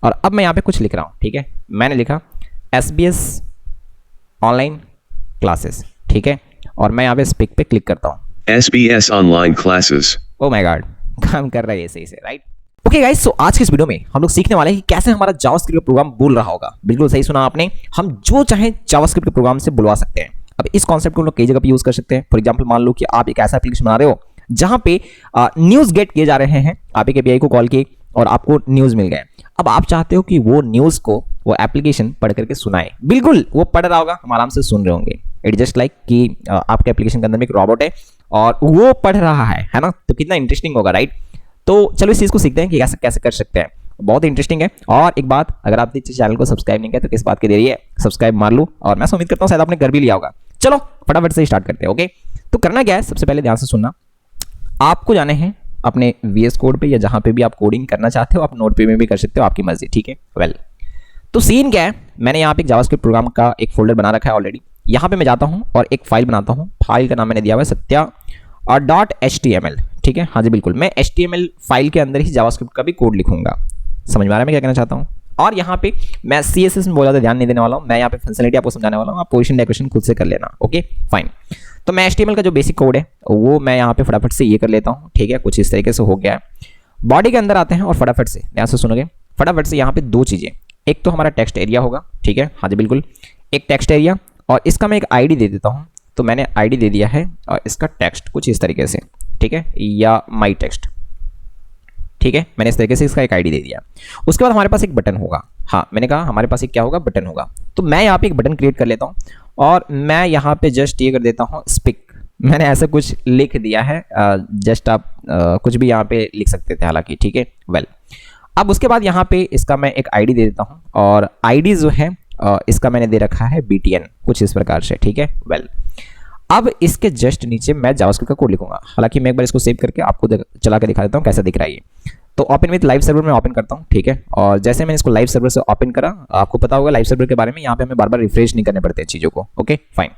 और अब मैं यहाँ पे कुछ लिख रहा हूँ, ठीक है। मैंने लिखा SBS ऑनलाइन क्लासेस, ठीक है, और मैं यहाँ पे स्पीक पे क्लिक करता हूँ। SBS online classes. Oh my God, काम कर रहा है ये सही से, राइट। ओके गाइस, सो आज के इस वीडियो में हम लोग सीखने वाले हैं कि कैसे हमारा जावास्क्रिप्ट का प्रोग्राम बोल रहा होगा। बिल्कुल सही सुना आपने, हम जो चाहे जावास्क्रिप्ट के प्रोग्राम से बुलवा सकते हैं। अब इस कॉन्सेप्ट को हम लोग कई जगह पे यूज कर सकते हैं। फॉर एग्जांपल मान लो कि आप एक ऐसा एप्लीकेशन बना रहे हो जहां पे न्यूज गेट किए जा रहे हैं, आप एक एपीआई को कॉल किए और आपको न्यूज मिल गए। अब आप चाहते हो कि वो न्यूज को वो एप्लीकेशन पढ़ करके सुनाए। बिल्कुल वो पढ़ रहा होगा, हम आराम से सुन रहे होंगे। इट जस्ट लाइक कि आपके एप्लीकेशन के अंदर में एक रोबोट है और वो पढ़ रहा है ना, तो कितना इंटरेस्टिंग होगा, राइट। तो चलो इस चीज को सीखते हैं कि कैसे कैसे कर सकते हैं। बहुत इंटरेस्टिंग है। और एक बात, अगर आपने चैनल को सब्सक्राइब नहीं किया तो किस बात की देरी है, सब्सक्राइब मार लो। और मैं उम्मीद करता हूँ शायद आपने कर भी लिया होगा। चलो फटाफट से स्टार्ट करते हैं। ओके, तो करना क्या है, सबसे पहले ध्यान से सुनना। आपको जाने हैं अपने VS कोड पे, या जहां पे भी आप कोडिंग करना चाहते हो, आप नोटपैड में भी कर सकते हो, आपकी मर्जी, ठीक है। वेल, तो सीन क्या है, मैंने यहाँ पे एक जावास्क्रिप्ट प्रोग्राम का एक फोल्डर बना रखा है ऑलरेडी। यहाँ पे मैं जाता हूँ और एक फाइल बनाता हूँ। फाइल का नाम मैंने दिया हुआ है सत्या .html, ठीक है। हाँ जी बिल्कुल, मैं HTML फाइल के अंदर ही जावास्क्रिप्ट का भी कोड लिखूंगा। समझ में आ रहा है मैं क्या कहना चाहता हूँ। और यहाँ पे मैं CSS में बहुत ज़्यादा ध्यान नहीं देने वाला हूँ। मैं यहाँ पे फंक्शनलिटी आपको समझाने वाला हूँ, आप पोजीशन डेकोरेशन खुद से कर लेना। Okay fine. तो मैं HTML का जो बेसिक कोड है वो मैं यहाँ पे फटाफट से ये कर लेता हूँ, ठीक है। कुछ इस तरीके से हो गया है। बॉडी के अंदर आते हैं और फटाफट से ध्यान से सुनोगे। फटाफट से यहाँ पे दो चीज़ें, एक तो हमारा टेक्स्ट एरिया होगा, ठीक है। हाँ जी बिल्कुल, एक टेक्स्ट एरिया, और इसका मैं एक ID दे देता हूँ। तो मैंने ID दे दिया है और इसका टेक्स्ट कुछ इस तरीके से, ठीक है, या माई टेक्स्ट, ठीक है। मैंने इस तरीके से इसका एक ID दे दिया। उसके बाद हमारे पास एक बटन होगा। हाँ, मैंने कहा हमारे पास एक क्या होगा, बटन होगा। तो मैं यहाँ पे एक बटन क्रिएट कर लेता हूँ और मैं यहाँ पे जस्ट ये कर देता हूँ स्पीक। मैंने ऐसा कुछ लिख दिया है, जस्ट आप कुछ भी यहाँ पे लिख सकते थे हालांकि, ठीक है। वेल, अब उसके बाद यहाँ पे इसका मैं एक ID दे देता हूँ और ID जो है इसका मैंने दे रखा है BTN, कुछ इस प्रकार से, ठीक है। वेल, अब इसके जस्ट नीचे मैं जावास्क्रिप्ट का कोड लिखूंगा। हालांकि मैं एक बार इसको सेव करके आपको चला के दिखा देता हूँ कैसा दिख रहा है ये। तो ओपन विद लाइव सर्वर में ओपन करता हूँ, ठीक है। और जैसे मैंने इसको लाइव सर्वर से ओपन करा, आपको पता होगा लाइव सर्वर के बारे में, यहाँ पे हमें बार बार रिफ्रेश नहीं करने पड़ते चीज़ों को। Okay fine.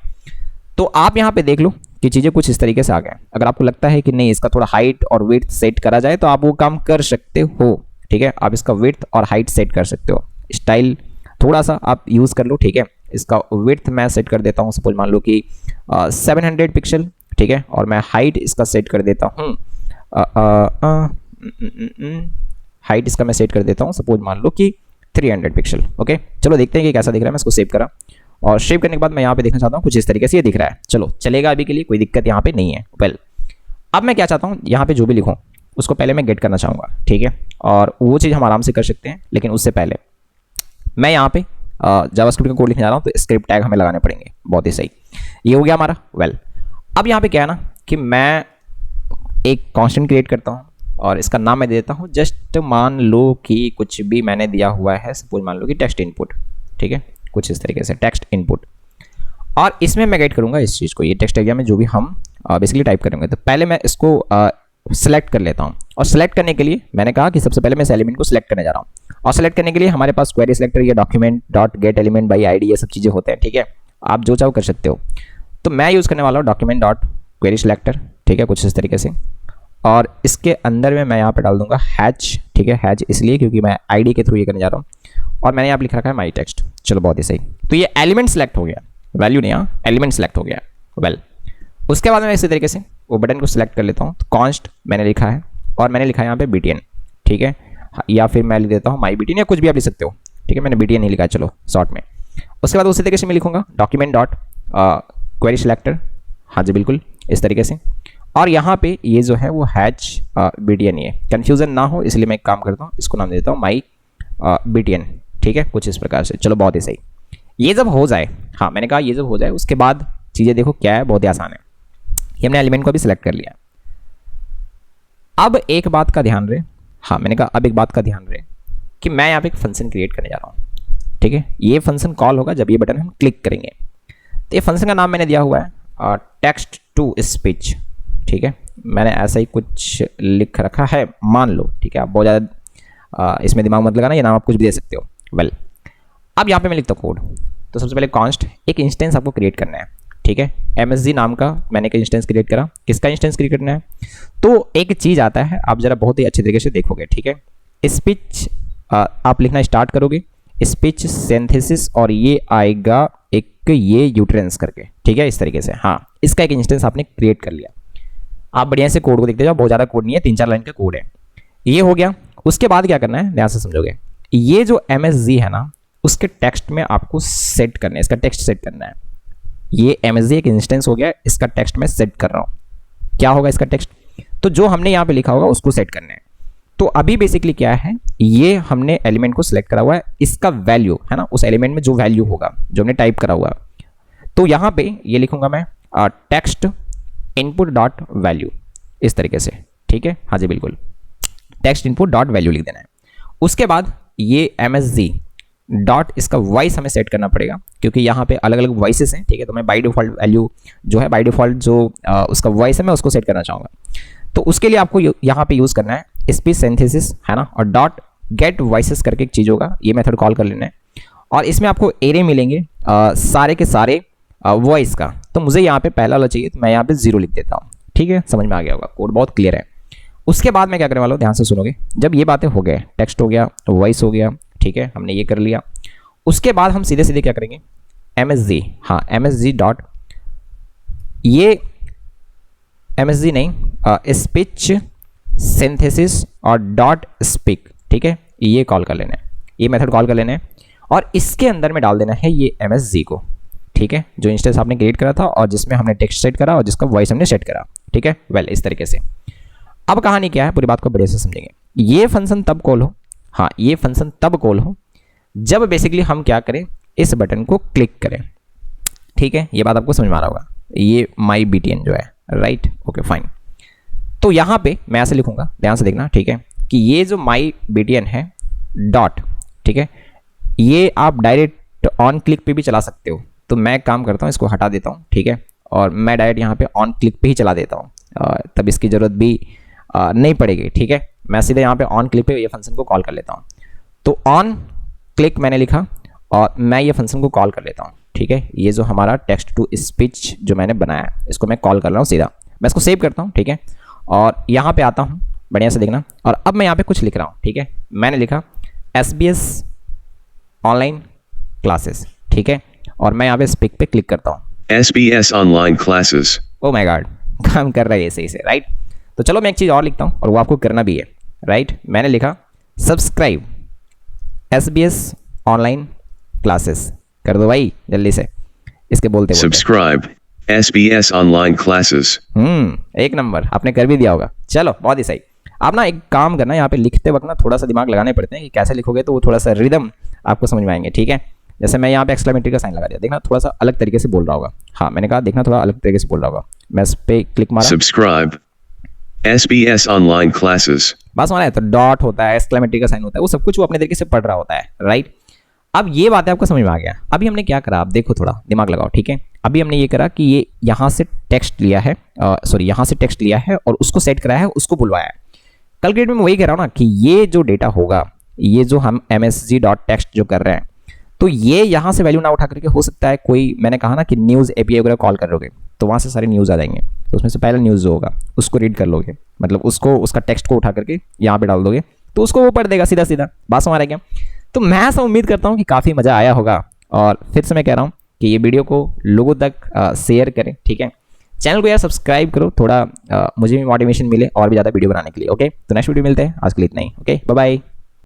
तो आप यहाँ पे देख लो कि चीज़ें कुछ इस तरीके से आ गए। अगर आपको लगता है कि नहीं इसका थोड़ा हाइट और विड्थ सेट करा जाए तो आप वो काम कर सकते हो, ठीक है। आप इसका विड्थ और हाइट सेट कर सकते हो, स्टाइल थोड़ा सा आप यूज़ कर लो, ठीक है। इसका विड्थ मैं सेट कर देता हूँ, सपोज मान लो कि 700 पिक्सल, ठीक है। और मैं हाइट इसका सेट कर देता हूँ, हाइट इसका मैं सेट कर देता हूँ सपोज मान लो कि 300 पिक्सल। ओके, चलो देखते हैं कि कैसा दिख रहा है। मैं इसको सेव करा और सेव करने के बाद मैं यहाँ पे देखना चाहता हूँ कुछ इस तरीके से ये दिख रहा है। चलो चलेगा अभी के लिए, कोई दिक्कत यहाँ पे नहीं है। वेल, अब मैं क्या चाहता हूँ, यहाँ पे जो भी लिखूँ उसको पहले मैं गेट करना चाहूँगा, ठीक है। और वो चीज़ हम आराम से कर सकते हैं, लेकिन उससे पहले मैं यहाँ पे जावास्क्रिप्ट का कोड लिखने जा रहा हूँ, तो स्क्रिप्ट टैग हमें लगाने पड़ेंगे। बहुत ही सही, ये हो गया हमारा। वेल, अब यहाँ पे क्या है ना कि मैं एक कांस्टेंट क्रिएट करता हूँ और इसका नाम मैं दे देता हूँ, जस्ट मान लो कि कुछ भी मैंने दिया हुआ है, सपोज मान लो कि टेक्स्ट इनपुट, ठीक है, कुछ इस तरीके से टेक्स्ट इनपुट। और इसमें मैं गाइड करूँगा इस चीज़ को, ये टेक्स्ट एरिया में जो भी हम बेसिकली टाइप करेंगे। तो पहले मैं इसको सेलेक्ट कर लेता हूँ, और सेलेक्ट करने के लिए मैंने कहा कि सबसे पहले मैं इस एलिमेंट को सिलेक्ट करने जा रहा हूँ। और सेलेक्ट करने के लिए हमारे पास क्वेरी सिलेक्टर या document dot gate element by ID ये सब चीज़ें होते हैं, ठीक है। आप जो चाहो कर सकते हो। तो मैं यूज़ करने वाला हूँ डॉक्यूमेंट डॉट क्वेरी सिलेक्टर, ठीक है, कुछ इस तरीके से। और इसके अंदर में मैं यहाँ पे डाल दूंगा हैच, ठीक है। हैच इसलिए क्योंकि मैं ID के थ्रू ये करने जा रहा हूँ। और मैंने यहाँ लिख रखा है माई टेक्स्ट। चलो बहुत ही सही, तो ये एलिमेंट सेलेक्ट हो गया, वैल्यू नहीं, यहाँ एलिमेंट सेलेक्ट हो गया। वेल, उसके बाद मैं इसी तरीके से वो बटन को सिलेक्ट कर लेता हूँ। तो कॉन्स्ट मैंने लिखा है और मैंने लिखा है यहाँ पे BTN, ठीक है। या फिर मैं लिख देता हूँ माई BTN, या कुछ भी आप लिख सकते हो, ठीक है। मैंने BTN नहीं लिखा है, चलो शॉर्ट में। उसके बाद उसी तरीके से मैं लिखूंगा डॉक्यूमेंट डॉट क्वेरी सिलेक्टर, हाँ जी बिल्कुल इस तरीके से। और यहाँ पे ये जो है वो हैच BTN है, कन्फ्यूजन ना हो इसलिए मैं एक काम करता हूँ, इसको नाम देता हूँ माई BTN, ठीक है, कुछ इस प्रकार से। चलो बहुत ही सही। ये जब हो जाए, हाँ मैंने कहा ये जब हो जाए, उसके बाद चीज़ें देखो क्या है, बहुत ही आसान है। ये हमने एलिमेंट को भी सिलेक्ट कर लिया। अब एक बात का ध्यान रहे, हाँ मैंने कहा अब एक बात का ध्यान रहे कि मैं यहाँ पे एक फंक्शन क्रिएट करने जा रहा हूँ, ठीक है। ये फंक्शन कॉल होगा जब ये बटन हम क्लिक करेंगे। तो ये फंक्शन का नाम मैंने दिया हुआ है टेक्स्ट टू स्पीच, ठीक है। मैंने ऐसा ही कुछ लिख रखा है, मान लो, ठीक है। आप बहुत ज़्यादा इसमें दिमाग मत लगाना, ये नाम आप कुछ भी दे सकते हो। वेल, अब यहाँ पे मैं लिखता हूँ कोड। तो सबसे पहले कॉन्स्ट एक इंस्टेंस आपको क्रिएट करना है, ठीक है। MSG नाम का मैंने एक इंस्टेंस क्रिएट करा। किसका इंस्टेंस क्रिएट करना है? तो एक चीज़ आता है, आप जरा बहुत ही अच्छे तरीके से देखोगे, ठीक है। स्पीच आप लिखना स्टार्ट करोगे स्पीच सिंथेसिस और ये आएगा एक ये यूट्रेंस करके, ठीक है, इस तरीके से। हाँ, इसका एक इंस्टेंस आपने क्रिएट कर लिया। आप बढ़िया से कोड को देखते जाओ, बहुत ज़्यादा कोड नहीं है, 3-4 लाइन का कोड है। ये हो गया। उसके बाद क्या करना है, ध्यान से समझोगे। ये जो MSG है ना, उसके टेक्स्ट में आपको सेट करना है, इसका टेक्स्ट सेट करना है। ये MSG एक इंस्टेंस हो गया, इसका टेक्स्ट मैं सेट कर रहा हूँ। क्या होगा इसका टेक्स्ट, तो जो हमने यहाँ पे लिखा होगा उसको सेट करना है। तो अभी बेसिकली क्या है, ये हमने एलिमेंट को सिलेक्ट करा हुआ है, इसका वैल्यू है ना, उस एलिमेंट में जो वैल्यू होगा जो हमने टाइप करा हुआ, तो यहाँ पे ये लिखूंगा मैं टेक्स्ट इनपुट डॉट वैल्यू, इस तरीके से, ठीक है। हाँ जी बिल्कुल, टेक्स्ट इनपुट डॉट वैल्यू लिख देना है। उसके बाद ये MSG डॉट इसका वॉइस हमें सेट करना पड़ेगा, क्योंकि यहाँ पे अलग अलग वॉइसेस हैं, ठीक है। तो मैं बाय डिफॉल्ट वैल्यू जो है, बाय डिफॉल्ट जो उसका वॉइस है, मैं उसको सेट करना चाहूँगा। तो उसके लिए आपको यहाँ पे यूज़ करना है स्पीच सिंथेसिस, है ना, और डॉट गेट वॉइसेस करके एक चीज़ होगा, ये मेथड कॉल कर लेना है। और इसमें आपको एरे मिलेंगे सारे के सारे वॉइस का। तो मुझे यहाँ पे पहला वाला चाहिए, तो मैं यहाँ पे 0 लिख देता हूँ, ठीक है। समझ में आ गया होगा, कोड बहुत क्लियर है। उसके बाद मैं क्या करने वाला हूँ, ध्यान से सुनोगे। जब ये बातें हो गए, टेक्स्ट हो गया, वॉइस हो गया, ठीक है, हमने ये कर लिया। उसके बाद हम सीधे सीधे क्या करेंगे, MSG, हाँ MSG डॉट, ये MSG नहीं, स्पीच सिंथेसिस और डॉट स्पीक, ठीक है, ये कॉल कर लेना है, ये मेथड कॉल कर लेना है। और इसके अंदर में डाल देना है ये MSG को, ठीक है, जो इंस्टेंस आपने क्रिएट करा था और जिसमें हमने टेक्स्ट सेट करा और जिसका वॉइस हमने सेट करा, ठीक है। वेल, इस तरीके से। अब कहानी क्या है, पूरी बात को बढ़िया से समझेंगे। ये फंक्शन तब कॉल हो, हाँ ये फंक्शन तब कॉल हो जब बेसिकली हम क्या करें, इस बटन को क्लिक करें, ठीक है। ये बात आपको समझ में आ रहा होगा, ये माई BTN जो है, राइट, ओके फाइन। तो यहाँ पे मैं ऐसे लिखूंगा, ध्यान से देखना, ठीक है, कि ये जो माई BTN है डॉट, ठीक है, ये आप डायरेक्ट ऑन क्लिक पे भी चला सकते हो। तो मैं काम करता हूँ, इसको हटा देता हूँ, ठीक है, और मैं डायरेक्ट यहाँ पे ऑन क्लिक पे ही चला देता हूँ, तब इसकी ज़रूरत भी नहीं पड़ेगी, ठीक है। मैं सीधे यहाँ पे ऑन क्लिक पे ये फंक्शन को कॉल कर लेता हूँ। तो ऑन क्लिक मैंने लिखा और मैं ये फंक्शन को कॉल कर लेता हूँ, ठीक है। ये जो हमारा टेक्स्ट टू स्पीच जो मैंने बनाया है, इसको मैं कॉल कर रहा हूँ सीधा। मैं इसको सेव करता हूँ, ठीक है, और यहाँ पे आता हूँ, बढ़िया से देखना। और अब मैं यहाँ पे कुछ लिख रहा हूँ, ठीक है। मैंने लिखा SBS ऑनलाइन क्लासेस, ठीक है, और मैं यहाँ पे स्पीक पे क्लिक करता हूँ। SBS online classes. Oh my God, काम कर रहा है ये सही से, राइट। तो चलो मैं एक चीज़ और लिखता हूँ और वो आपको करना भी है, राइट। मैंने लिखा सब्सक्राइब SBS ऑनलाइन क्लासेस, कर दो भाई जल्दी से, इसके बोलते Subscribe SBS online classes. एक नंबर, आपने कर भी दिया होगा। चलो बहुत ही सही। आप ना एक काम करना, यहाँ पे लिखते वक्त ना थोड़ा सा दिमाग लगाने पड़ते हैं कि कैसे लिखोगे तो वो थोड़ा सा रिदम आपको समझ में आएंगे, ठीक है। जैसे मैं यहाँ पे एक्सक्लेमेटरी का साइन लगा दिया, देखना थोड़ा सा अलग तरीके से बोल रहा होगा। हाँ मैंने कहा देखना थोड़ा अलग तरीके से बोल रहा होगा। मैं इस पे क्लिक मारा, Subscribe SBS online classes. बस मारा है, तो डॉट होता है, एक्सक्लेमेटरी का साइन होता है, वो सब कुछ वो अपने तरीके से पढ़ रहा होता है, राइट। अब ये बात है आपको समझ में आ गया। अभी हमने क्या करा, आप देखो, थोड़ा दिमाग लगाओ, ठीक है। अभी हमने ये करा कि ये यहाँ से टेक्स्ट लिया है, सॉरी यहाँ से टेक्स्ट लिया है और उसको सेट कराया है, उसको बुलवाया है। कैलकुलेट में मैं वही कह रहा हूँ ना कि ये जो डेटा होगा, ये जो हम MSG डॉट टेक्स्ट जो कर रहे हैं, तो ये यहाँ से वैल्यू ना उठा करके हो सकता है कोई, मैंने कहा ना कि न्यूज़ API वगैरह कॉल करोगे तो वहाँ से सारे न्यूज़ आ जाएंगे, तो उसमें से पहला न्यूज़ जो होगा उसको रीड कर लोगे, मतलब उसको उसका टेक्स्ट को उठा करके यहाँ पे डाल दोगे तो उसको वो पढ़ देगा सीधा सीधा। बात समझ आ रहा है क्या? तो मैं ऐसा उम्मीद करता हूँ कि काफ़ी मज़ा आया होगा। और फिर से मैं कह रहा हूँ कि ये वीडियो को लोगों तक शेयर करें, ठीक है। चैनल को यार सब्सक्राइब करो, थोड़ा मुझे भी मोटिवेशन मिले और भी ज़्यादा वीडियो बनाने के लिए, ओके। तो नेक्स्ट वीडियो मिलते हैं, आज के लिए इतना ही, ओके, बाय बाय।